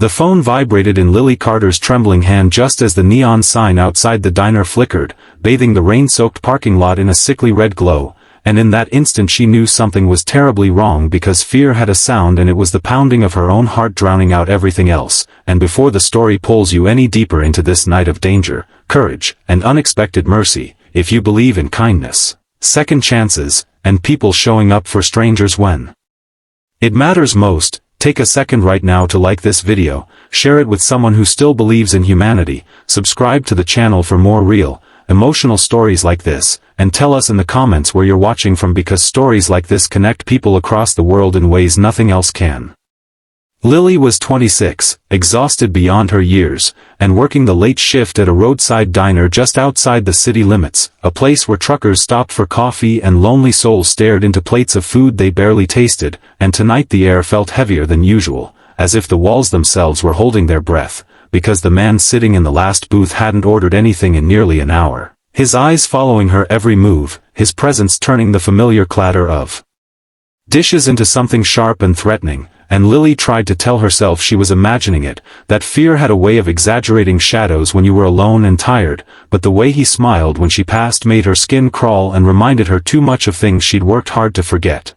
The phone vibrated in Lily Carter's trembling hand just as the neon sign outside the diner flickered, bathing the rain-soaked parking lot in a sickly red glow, and in that instant she knew something was terribly wrong because fear had a sound and it was the pounding of her own heart drowning out everything else. And before the story pulls you any deeper into this night of danger, courage, and unexpected mercy, if you believe in kindness, second chances, and people showing up for strangers when it matters most, take a second right now to like this video, share it with someone who still believes in humanity, subscribe to the channel for more real, emotional stories like this, and tell us in the comments where you're watching from because stories like this connect people across the world in ways nothing else can. Lily was 26, exhausted beyond her years, and working the late shift at a roadside diner just outside the city limits, a place where truckers stopped for coffee and lonely souls stared into plates of food they barely tasted, and tonight the air felt heavier than usual, as if the walls themselves were holding their breath, because the man sitting in the last booth hadn't ordered anything in nearly an hour, his eyes following her every move, his presence turning the familiar clatter of dishes into something sharp and threatening. And Lily tried to tell herself she was imagining it, that fear had a way of exaggerating shadows when you were alone and tired, but the way he smiled when she passed made her skin crawl and reminded her too much of things she'd worked hard to forget.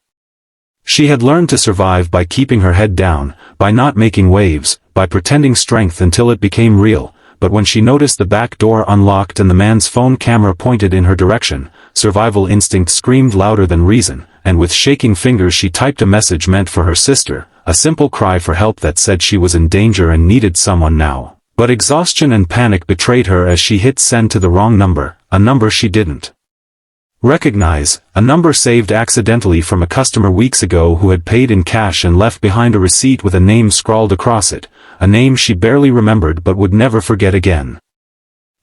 She had learned to survive by keeping her head down, by not making waves, by pretending strength until it became real, but when she noticed the back door unlocked and the man's phone camera pointed in her direction, survival instinct screamed louder than reason, and with shaking fingers she typed a message meant for her sister, a simple cry for help that said she was in danger and needed someone now. But exhaustion and panic betrayed her as she hit send to the wrong number, a number she didn't recognize, a number saved accidentally from a customer weeks ago who had paid in cash and left behind a receipt with a name scrawled across it, a name she barely remembered but would never forget again.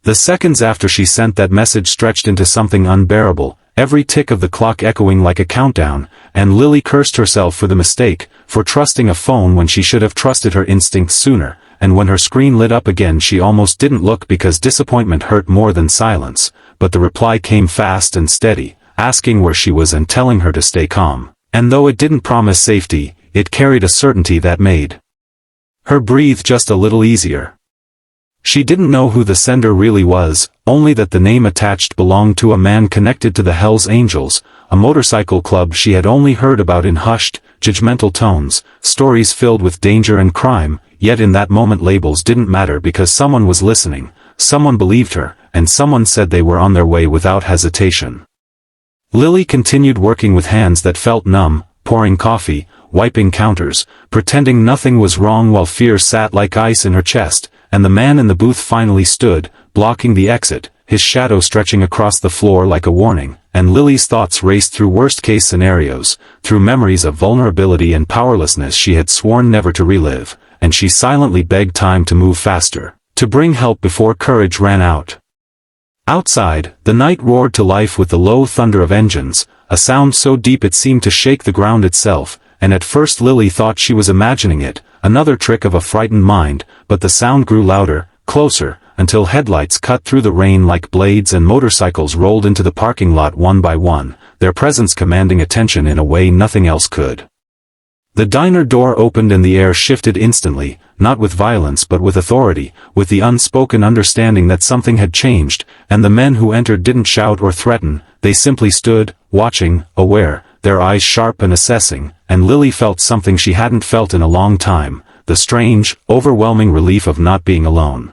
The seconds after she sent that message stretched into something unbearable, every tick of the clock echoing like a countdown, and Lily cursed herself for the mistake, for trusting a phone when she should have trusted her instincts sooner, and when her screen lit up again she almost didn't look because disappointment hurt more than silence, but the reply came fast and steady, asking where she was and telling her to stay calm, and though it didn't promise safety, it carried a certainty that made her breathe just a little easier. She didn't know who the sender really was, only that the name attached belonged to a man connected to the Hells Angels, a motorcycle club she had only heard about in hushed, judgmental tones, stories filled with danger and crime, yet in that moment labels didn't matter because someone was listening, someone believed her, and someone said they were on their way without hesitation. Lily continued working with hands that felt numb, pouring coffee, wiping counters, pretending nothing was wrong while fear sat like ice in her chest, and the man in the booth finally stood, blocking the exit, his shadow stretching across the floor like a warning, and Lily's thoughts raced through worst-case scenarios, through memories of vulnerability and powerlessness she had sworn never to relive, and she silently begged time to move faster, to bring help before courage ran out. Outside, the night roared to life with the low thunder of engines, a sound so deep it seemed to shake the ground itself, and at first Lily thought she was imagining it, another trick of a frightened mind, but the sound grew louder, closer, until headlights cut through the rain like blades and motorcycles rolled into the parking lot one by one, their presence commanding attention in a way nothing else could. The diner door opened and the air shifted instantly, not with violence but with authority, with the unspoken understanding that something had changed, and the men who entered didn't shout or threaten, they simply stood, watching, aware, their eyes sharp and assessing, and Lily felt something she hadn't felt in a long time, the strange, overwhelming relief of not being alone.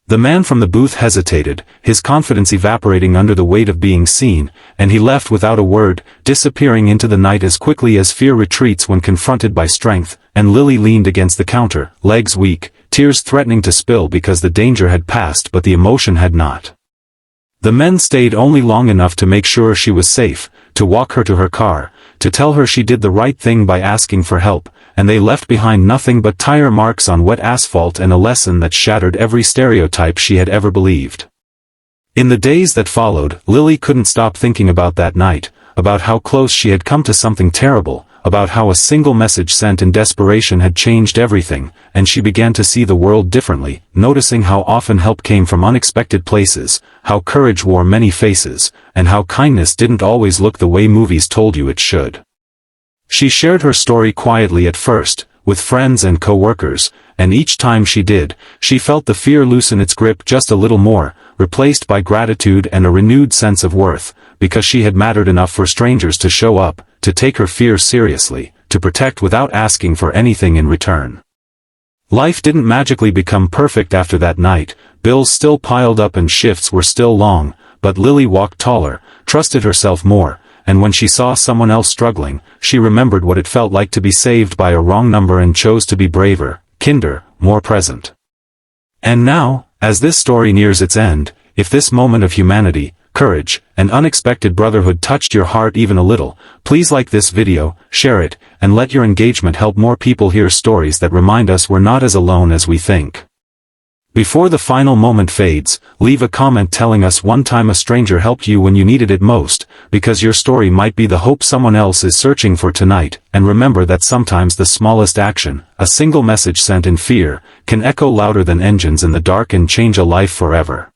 The man from the booth hesitated, his confidence evaporating under the weight of being seen, and he left without a word, disappearing into the night as quickly as fear retreats when confronted by strength, and Lily leaned against the counter, legs weak, tears threatening to spill because the danger had passed but the emotion had not. The men stayed only long enough to make sure she was safe, to walk her to her car, to tell her she did the right thing by asking for help, and they left behind nothing but tire marks on wet asphalt and a lesson that shattered every stereotype she had ever believed. In the days that followed, Lily couldn't stop thinking about that night, about how close she had come to something terrible, about how a single message sent in desperation had changed everything, and she began to see the world differently, noticing how often help came from unexpected places, how courage wore many faces, and how kindness didn't always look the way movies told you it should. She shared her story quietly at first, with friends and co-workers, and each time she did, she felt the fear loosen its grip just a little more, replaced by gratitude and a renewed sense of worth, because she had mattered enough for strangers to show up, to take her fears seriously, to protect without asking for anything in return. Life didn't magically become perfect after that night, bills still piled up and shifts were still long, but Lily walked taller, trusted herself more, and when she saw someone else struggling, she remembered what it felt like to be saved by a wrong number and chose to be braver, kinder, more present. And now, as this story nears its end, if this moment of humanity, courage, and unexpected brotherhood touched your heart even a little, please like this video, share it, and let your engagement help more people hear stories that remind us we're not as alone as we think. Before the final moment fades, leave a comment telling us one time a stranger helped you when you needed it most, because your story might be the hope someone else is searching for tonight, and remember that sometimes the smallest action, a single message sent in fear, can echo louder than engines in the dark and change a life forever.